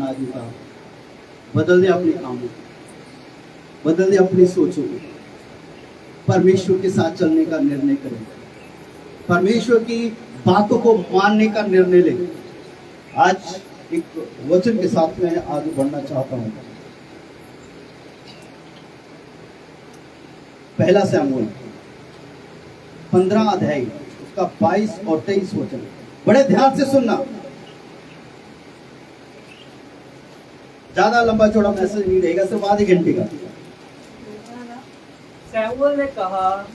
बना देता। बदल दे अपने कामों को, बदल दे अपनी सोचों को, परमेश्वर के साथ चलने का निर्णय करें, परमेश्वर की बातों को मानने का निर्णय ले। आज एक वचन के साथ में आगे बढ़ना चाहता हूं। पहला शमूएल 15 अध्याय उसका 22 और 23 वचन, बड़े ध्यान से सुनना। ज्यादा लंबा चौड़ा मैसेज नहीं रहेगा, सिर्फ आधे घंटे का। शमूएल ने कहा,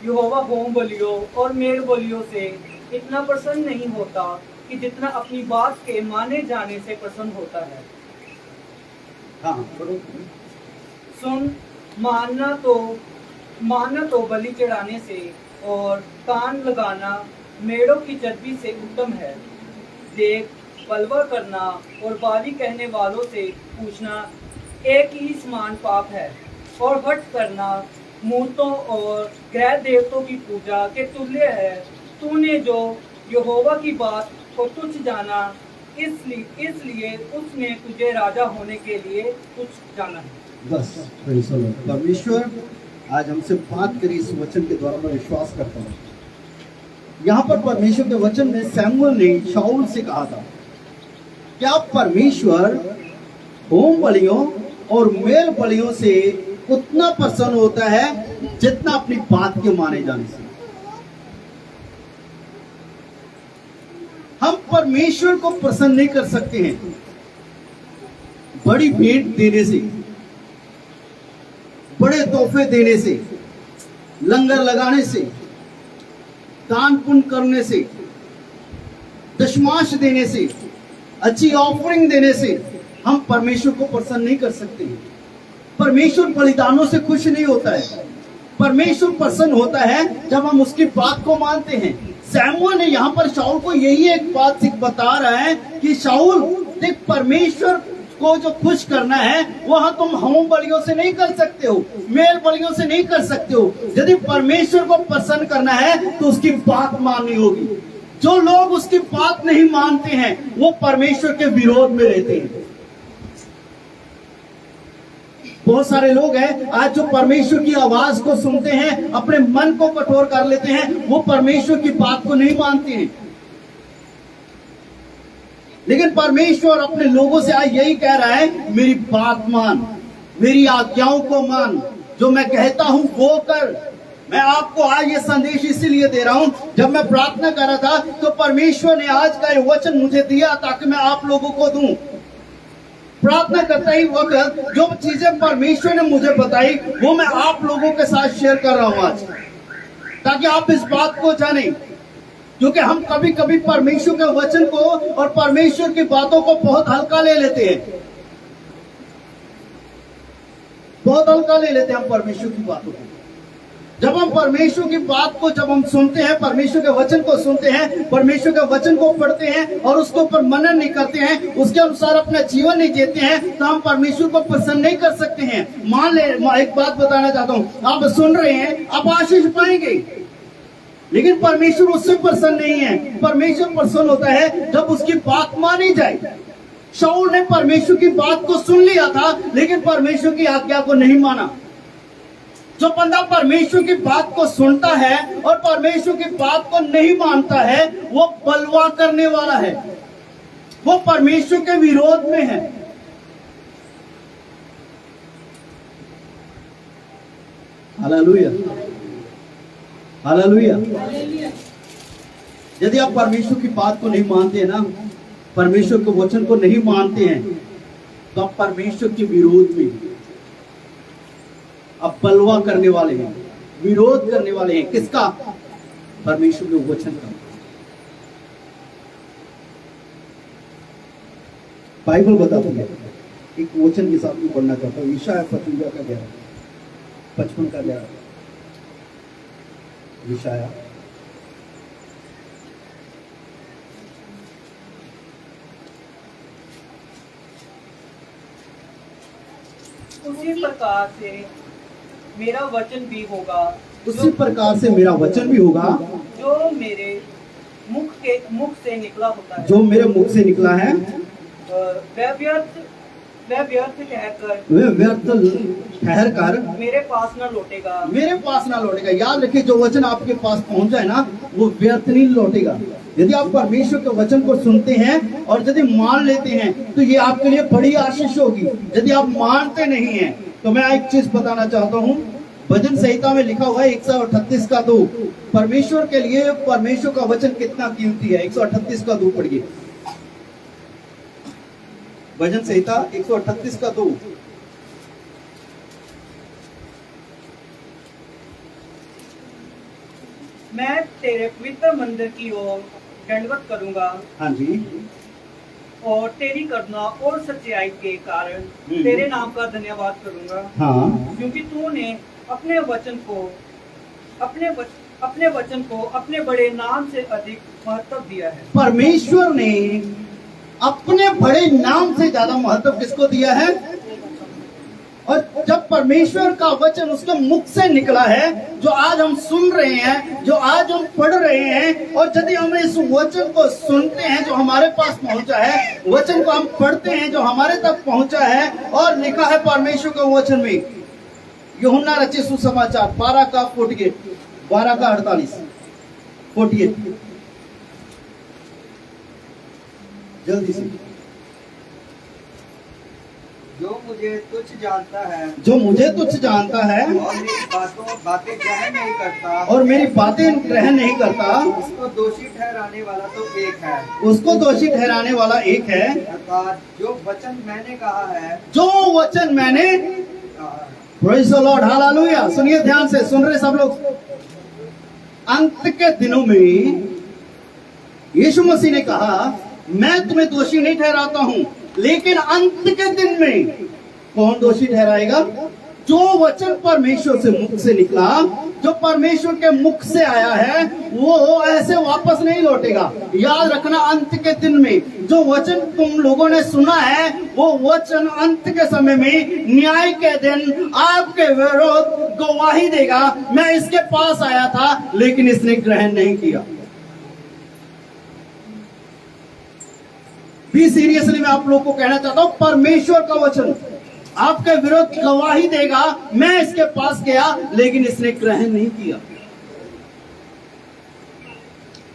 यहोवा होम बलियों और मेल बलियों से इतना प्रसन्न नहीं होता कि जितना अपनी बात के माने जाने से प्रसन्न होता है। हाँ, पढ़ो। सुन, मानना तो बलि चढ़ाने से और कान लगाना मेढ़ों की चर्बी से उत्तम है। देख, बलवा करना और बारी कहने वालों से पूछना एक ही समान पाप है, और हठ करना मूर्तों और ग्रह देवतों की पूजा के तुल्य है। तूने जो यहोवा की बात को तुच्छ जाना, इसलिए उसने तुझे राजा होने के लिए तुच्छ जाना है। बस, praise the Lord। परमेश्वर आज हमसे बात करी इस वचन के द्वारा, मैं विश्वास करता हूँ। यहाँ पर परमेश्वर के वचन में शमूएल ने शाऊल से कहा था, क्या परमेश्वर होम बलियों और मेल बलियों से उतना प्रसन्न होता है जितना अपनी बात के माने जाने से? हम परमेश्वर को प्रसन्न नहीं कर सकते हैं बड़ी भेंट देने से, बड़े तोहफे देने से, लंगर लगाने से, दान पुण्य करने से, दशमांश देने से, अच्छी ऑफरिंग देने से हम परमेश्वर को प्रसन्न नहीं कर सकते हैं। परमेश्वर बलिदानों से खुश नहीं होता है। परमेश्वर प्रसन्न होता है जब हम उसकी बात को मानते हैं। शमूएल ने यहाँ पर शाऊल को यही एक बात बता रहा है कि शाऊल देख, परमेश्वर को जो खुश करना है वह तुम होम बलियों से नहीं कर सकते हो, मेल बलियों से नहीं कर सकते हो। यदि परमेश्वर को प्रसन्न करना है तो उसकी बात माननी होगी। जो लोग उसकी बात नहीं मानते हैं वो परमेश्वर के विरोध में रहते हैं। बहुत सारे लोग हैं आज जो परमेश्वर की आवाज को सुनते हैं, अपने मन को कठोर कर लेते हैं, वो परमेश्वर की बात को नहीं मानते हैं। लेकिन परमेश्वर अपने लोगों से आज यही कह रहा है, मेरी बात मान, मेरी आज्ञाओं को मान, जो मैं कहता हूं वो कर। मैं आपको आज ये संदेश इसीलिए दे रहा हूं, जब मैं प्रार्थना कर रहा था तो परमेश्वर ने आज का ये वचन मुझे दिया ताकि मैं आप लोगों को दूं। प्रार्थना करता ही वक्त जो चीजें परमेश्वर ने मुझे बताई वो मैं आप लोगों के साथ शेयर कर रहा हूं आज, ताकि आप इस बात को जानें। क्योंकि हम कभी कभी परमेश्वर के वचन को और परमेश्वर की बातों को बहुत हल्का ले लेते हैं, बहुत हल्का ले लेते हैं हम परमेश्वर की बातों को। जब हम परमेश्वर की बात को जब हम सुनते हैं, परमेश्वर के वचन को सुनते हैं, परमेश्वर के वचन को पढ़ते हैं और उसके ऊपर मनन नहीं करते हैं, उसके अनुसार अपना जीवन नहीं जीते हैं, तो हम परमेश्वर को प्रसन्न नहीं कर सकते हैं। मान ले, एक बात बताना चाहता हूँ, आप सुन रहे हैं, आप आशीष पाएंगे, लेकिन परमेश्वर उससे प्रसन्न नहीं है। परमेश्वर प्रसन्न होता है जब उसकी बात मानी जाए। शाऊल ने परमेश्वर की बात को सुन लिया था लेकिन परमेश्वर की आज्ञा को नहीं माना। जो बंदा परमेश्वर की बात को सुनता है और परमेश्वर की बात को नहीं मानता है, वो बलवा करने वाला है, वो परमेश्वर के विरोध में है। Hallelujah, hallelujah. यदि आप परमेश्वर की बात को नहीं मानते हैं ना, परमेश्वर के वचन को नहीं मानते हैं, तो आप परमेश्वर के विरोध में, अब बलवा करने वाले हैं, विरोध करने वाले हैं। किसका? परमेश्वर के वचन का। बाइबल बताती है, एक वचन के साथ में पढ़ना चाहता हूँ, यशायाह 55 का 11, 55 का 11, यशायाह। उसी प्रकार से मेरा वचन भी होगा, उसी प्रकार से मेरा वचन भी होगा जो मेरे मुख से निकला होता है, जो मेरे मुख से निकला है। वह व्यर्थ कहकर वे व्यर्थ ठहर कर मेरे पास न लौटेगा। मेरे पास ना लौटेगा। याद रखिए, जो वचन आपके पास पहुंच जाए ना, वो व्यर्थ नहीं लौटेगा। यदि आप परमेश्वर के वचन को सुनते हैं और यदि मान लेते हैं तो ये आपके लिए बड़ी आशीष होगी। यदि आप मानते नहीं हैं तो मैं एक चीज बताना चाहता हूँ, भजन संहिता में लिखा हुआ है 138 का 2, परमेश्वर के लिए परमेश्वर का वचन कितना कीमती है। 138 का 2 पढ़िए, भजन संहिता 138 का 2। मैं तेरे पवित्र मंदिर की ओर दंडवत करूंगा हाँ जी, और तेरी करुणा और सच्चाई के कारण तेरे नाम का धन्यवाद करूंगा। हाँ, क्योंकि तूने अपने वचन को अपने बड़े नाम से अधिक महत्व दिया है। परमेश्वर ने अपने बड़े नाम से ज्यादा महत्व किसको दिया है? और जब परमेश्वर का वचन उसके मुख से निकला है, जो आज हम सुन रहे हैं, जो आज हम पढ़ रहे हैं, और यदि हम इस वचन को सुनते हैं जो हमारे पास पहुंचा है, वचन को हम पढ़ते हैं जो हमारे तक पहुंचा है, और लिखा है परमेश्वर के वचन में, यूहन्ना रचित सुसमाचार 12 का 48, 12 का 48, 48, जल्दी से। जो मुझे तुच्छ जानता है जो मुझे तुच्छ जानता है और मेरी बातें ग्रहण नहीं करता, और मेरी बातें ग्रहण नहीं करता, उसको दोषी ठहराने वाला तो एक है, उसको दोषी ठहराने वाला एक है। अर्थात जो वचन मैंने कहा है, जो वचन मैंने, कहा है। Praise the Lord, hallelujah. सुनिए ध्यान से, सुन रहे सब लोग। अंत के दिनों में यीशु मसीह ने कहा, मैं तुम्हें दोषी नहीं ठहराता हूं, लेकिन अंत के दिन में कौन दोषी ठहराएगा? जो वचन परमेश्वर से मुख से निकला, जो परमेश्वर के मुख से आया है, वो ऐसे वापस नहीं लौटेगा। याद रखना, अंत के दिन में जो वचन तुम लोगों ने सुना है, वो वचन अंत के समय में, न्याय के दिन आपके विरोध गवाही देगा। मैं इसके पास आया था लेकिन इसने ग्रहण नहीं किया। भी सीरियसली मैं आप लोग को कहना चाहता हूं, परमेश्वर का वचन आपके विरुद्ध गवाही देगा। मैं इसके पास गया लेकिन इसने ग्रहण नहीं किया।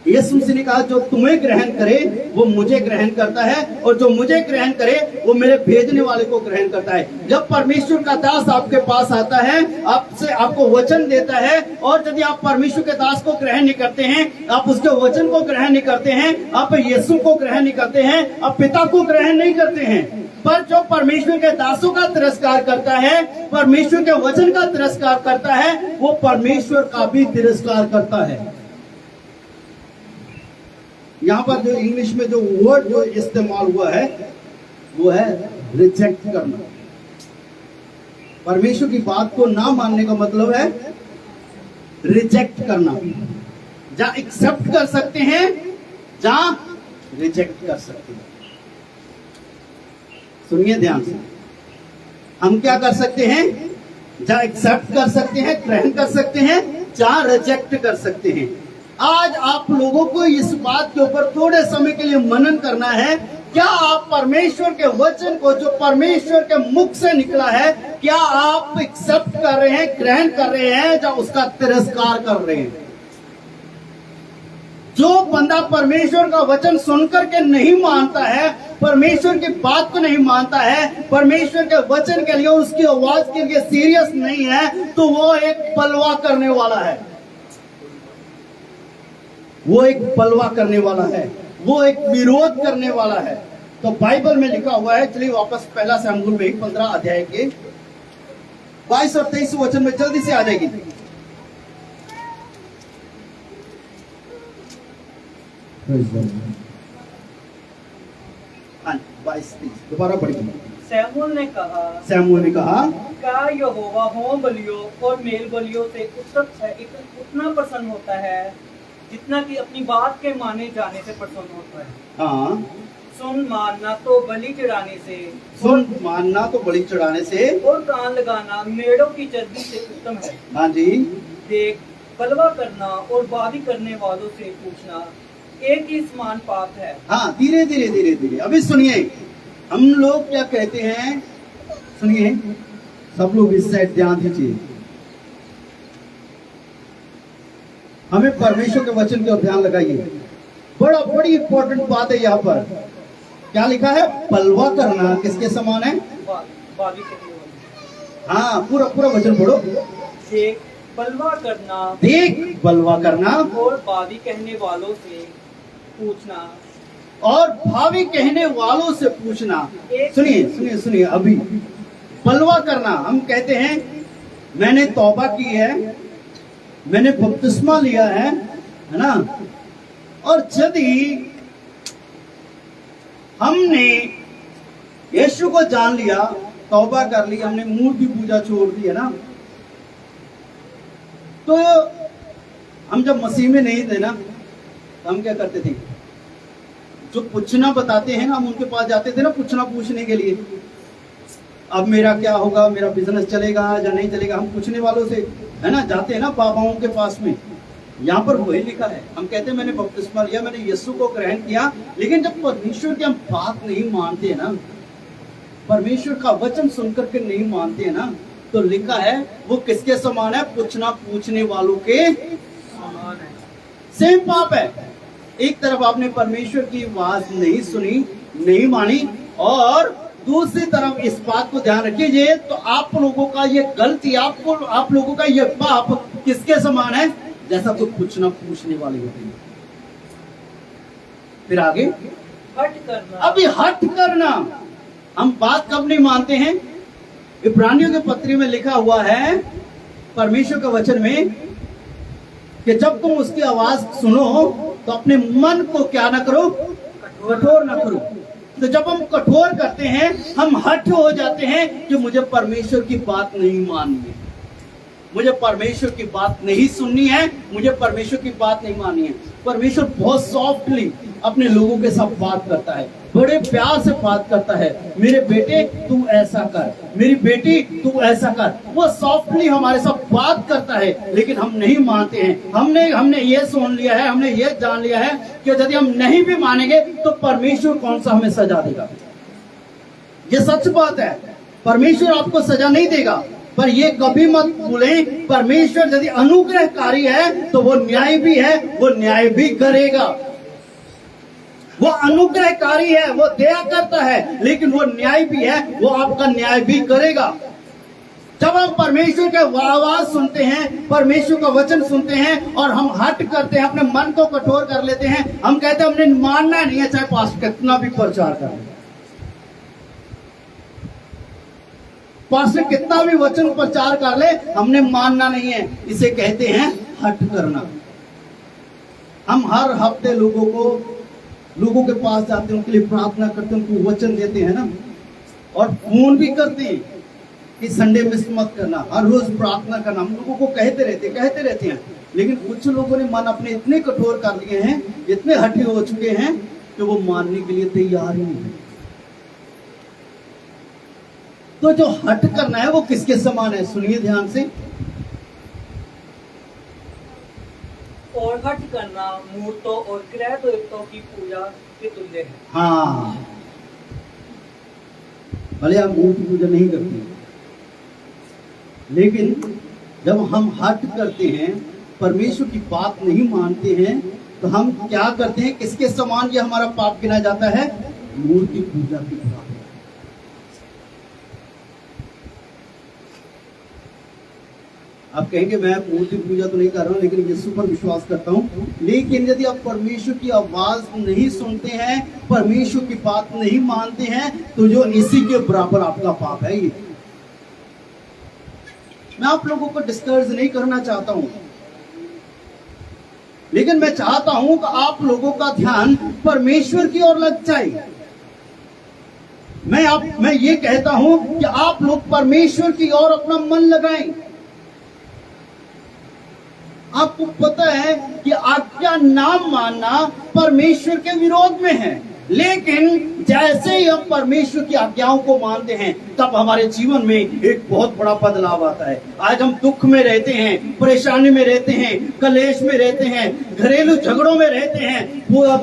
यीशु मसीह ने कहा, जो तुम्हें ग्रहण करे वो मुझे ग्रहण करता है, और जो मुझे ग्रहण करे वो मेरे भेजने वाले को ग्रहण करता है। जब परमेश्वर का दास आपके पास आता है, आपको वचन देता है, और यदि आप परमेश्वर के दास को ग्रहण नहीं करते हैं, आप उसके वचन को ग्रहण नहीं करते हैं, आप यीशु को ग्रहण नहीं करते हैं, आप पिता को ग्रहण नहीं करते हैं, पर जो परमेश्वर के दासों का तिरस्कार करता है, परमेश्वर के वचन का तिरस्कार करता है, वो परमेश्वर का भी तिरस्कार करता है। यहाँ पर जो इंग्लिश में जो वर्ड जो इस्तेमाल हुआ है वो है रिजेक्ट करना। परमेश्वर की बात को ना मानने का मतलब है रिजेक्ट करना। जहां एक्सेप्ट कर सकते हैं, जहां रिजेक्ट कर सकते हैं। सुनिए ध्यान से, हम क्या कर सकते हैं? जहां एक्सेप्ट कर सकते हैं, ग्रहण कर सकते हैं, जहां रिजेक्ट कर सकते हैं। आज आप लोगों को इस बात के ऊपर थोड़े समय के लिए मनन करना है। क्या आप परमेश्वर के वचन को, जो परमेश्वर के मुख से निकला है, क्या आप एक्सेप्ट कर रहे हैं, ग्रहण कर रहे हैं, या उसका तिरस्कार कर रहे हैं? जो बंदा परमेश्वर का वचन सुनकर के नहीं मानता है, परमेश्वर की बात को नहीं मानता है, परमेश्वर के वचन के लिए, उसकी आवाज के लिए सीरियस नहीं है, तो वो एक बलवा करने वाला है। वो एक बलवा करने वाला है, वो एक विरोध करने वाला है। तो बाइबल में लिखा हुआ है, चलिए वापस पहला शमूएल में 15 अध्याय के 22 और 23 वचन में जल्दी से आ जाएगी। हाँ, 22-23 दोबारा पढ़िए। शमूएल ने कहा, क्या यहोवा होम बलियों और मेल बलियों से उतना प्रसन्न होता है जितना कि अपनी बात के माने जाने से प्रसन्न होता है? हाँ, सुन मानना तो बलि चढ़ाने से, सुन मानना तो बलि चढ़ाने से, और कान लगाना मेढ़ों की चर्बी से उत्तम है। हाँ जी। देख, बलवा करना और बावी करने वालों से पूछना एक ही समान पाप है। हाँ, धीरे धीरे धीरे धीरे, अभी सुनिए। हम लोग क्या कहते हैं, सुनिए सब लोग इस साइड ध्यान दीजिए, हमें परमेश्वर के वचन की ओर ध्यान लगाइए। बड़ी इंपॉर्टेंट बात है यहाँ पर। क्या लिखा है? बलवा करना किसके समान है? बावी कहने वाले। हाँ, पूरा पूरा वचन पढ़ो। देख बलवा करना, देख बलवा करना और बावी कहने वालों से पूछना, और भावी कहने वालों से पूछना। एक- सुनिए सुनिए सुनिए, अभी बलवा करना, हम कहते हैं मैंने तौबा की है, मैंने बपतिस्मा लिया है ना, और यदि हमने यीशु को जान लिया, तौबा कर ली, हमने मूर्ति पूजा छोड़ दी है ना, तो हम जब मसीह में नहीं थे ना, तो हम क्या करते थे? जो पूछना बताते हैं ना, हम उनके पास जाते थे ना पूछने के लिए। अब मेरा क्या होगा, मेरा बिजनेस चलेगा या नहीं चलेगा, हम पूछने वालों से है ना जाते हैं ना बाबाओं के पास में। यहाँ पर वही लिखा है, हम कहते हैं मैंने बपतिस्मा लिया, मैंने यीशु को ग्रहण किया, लेकिन जब परमेश्वर की हम बात नहीं मानते हैं ना, परमेश्वर का वचन सुनकर के नहीं मानते हैं ना, तो लिखा है वो किसके समान है? पूछना पूछने वालों के समान है। सेम पाप है। एक तरफ आपने परमेश्वर की आवाज नहीं सुनी, नहीं मानी, और दूसरी तरफ इस बात को ध्यान रखिए, तो आप लोगों का ये गलती, आप लोगों का ये पाप किसके समान है? जैसा कोई पूछना पूछने वाले होते हैं। फिर आगे हट करना, अभी हट करना, हम बात कब नहीं मानते हैं? इब्रानियों के पत्री में लिखा हुआ है परमेश्वर के वचन में कि जब तुम उसकी आवाज सुनो तो अपने मन को क्या ना करो? कठोर ना करो। तो जब हम कठोर करते हैं, हम हठ हो जाते हैं कि मुझे परमेश्वर की बात नहीं माननी है, मुझे परमेश्वर की बात नहीं सुननी है, मुझे परमेश्वर की बात नहीं माननी है। परमेश्वर बहुत सॉफ्टली अपने लोगों के साथ बात करता है, बड़े प्यार से बात करता है। मेरे बेटे तू ऐसा कर, मेरी बेटी तू ऐसा कर, वो सॉफ्टली हमारे साथ बात करता है, लेकिन हम नहीं मानते हैं। हमने ये सुन लिया है, हमने ये जान लिया है कि यदि हम नहीं भी मानेंगे तो परमेश्वर कौन सा हमें सजा देगा। ये सच बात है, परमेश्वर आपको सजा नहीं देगा, पर ये कभी मत भूलें, परमेश्वर यदि अनुग्रहकारी है तो वो न्याय भी है, वो न्याय भी करेगा। वो अनुग्रहकारी है, वो दया करता है, लेकिन वो न्याय भी है, वो आपका न्याय भी करेगा। जब हम परमेश्वर के आवाज सुनते हैं, परमेश्वर का वचन सुनते हैं, और हम हट करते हैं, अपने मन को कठोर कर लेते हैं, हम कहते हैं हमने मानना नहीं है, चाहे पास्टर कितना भी प्रचार करे, पास्टर कितना भी वचन प्रचार कर ले, हमने मानना नहीं है। इसे कहते हैं हट करना। हम हर हफ्ते लोगों के पास जाते हैं, उनके लिए प्रार्थना करते हैं, उनको वचन देते हैं ना, और फोन भी करते हैं कि संडे मिस मत करना, हर रोज प्रार्थना करना। हम लोगों को कहते रहते हैं, लेकिन कुछ लोगों ने मन अपने इतने कठोर कर लिए हैं, इतने हठी हो चुके हैं कि वो मानने के लिए तैयार ही नहीं है। तो जो हट करना है वो किसके समान है? सुनिए ध्यान से। और हट करना मूर्तों और क्रय देवताओं की पूजा के तुल्य है। हाँ, भले आप मूर्ति पूजा नहीं करते, लेकिन जब हम हट करते हैं, परमेश्वर की बात नहीं मानते हैं, तो हम क्या करते हैं? किसके समान ये हमारा पाप गिना जाता है? मूर्ति पूजा की पाप। आप कहेंगे मैं मूर्ति पूजा तो नहीं कर रहा हूँ, लेकिन यीशु पर विश्वास करता हूँ। लेकिन यदि आप परमेश्वर की आवाज नहीं सुनते हैं, परमेश्वर की बात नहीं मानते हैं, तो जो इसी के बराबर आपका पाप है। ये मैं आप लोगों को डिस्करेज नहीं करना चाहता हूँ, लेकिन मैं चाहता हूं कि आप लोगों का ध्यान परमेश्वर की ओर लग जाए। मैं ये कहता हूं कि आप लोग परमेश्वर की ओर अपना मन लगाएं। आपको पता है कि आज्ञा ना मानना परमेश्वर के विरोध में है। लेकिन जैसे ही हम परमेश्वर की आज्ञाओं को मानते हैं तब हमारे जीवन में एक बहुत बड़ा बदलाव आता है। आज हम दुख में रहते हैं, परेशानी में रहते हैं, कलेश में रहते हैं, घरेलू झगड़ों में रहते हैं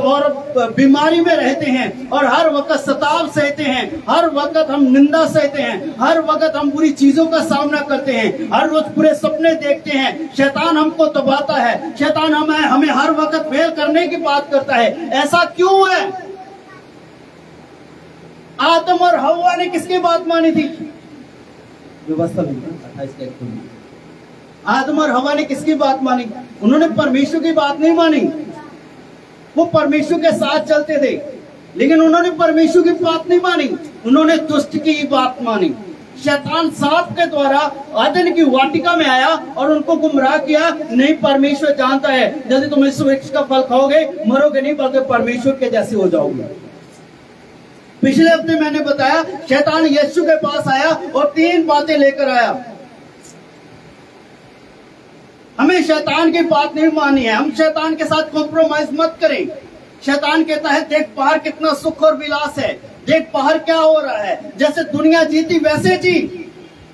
और बीमारी में रहते हैं और हर वक्त सताव सहते हैं, हर वक्त हम निंदा सहते हैं, हर वक्त हम बुरी चीजों का सामना करते हैं, हर रोज बुरे सपने देखते हैं, शैतान हमको दबाता है, शैतान हमें हर वक्त फेल करने की बात करता है। ऐसा क्यों है? आदम और हव्वा ने किसकी बात मानी थी? व्यवस्था में 28 का एक आदम और हव्वा ने किसकी बात मानी? उन्होंने परमेश्वर की बात नहीं मानी। वो परमेश्वर के साथ चलते थे लेकिन उन्होंने परमेश्वर की बात नहीं मानी, उन्होंने दुष्ट की बात मानी। शैतान सांप के द्वारा आदन की वाटिका में आया और उनको गुमराह किया। नहीं, परमेश्वर जानता है यदि तुम इस वृक्ष का फल खाओगे मरोगे नहीं बल्कि परमेश्वर के जैसे हो जाओगे। पिछले हफ्ते मैंने बताया शैतान यीशु के पास आया और 3 बातें लेकर आया। हमें शैतान की बात नहीं माननी है, हम शैतान के साथ कॉम्प्रोमाइज मत करें। शैतान कहता है देख बाहर कितना सुख और विलास है, देख बाहर क्या हो रहा है, जैसे दुनिया जीती वैसे जी।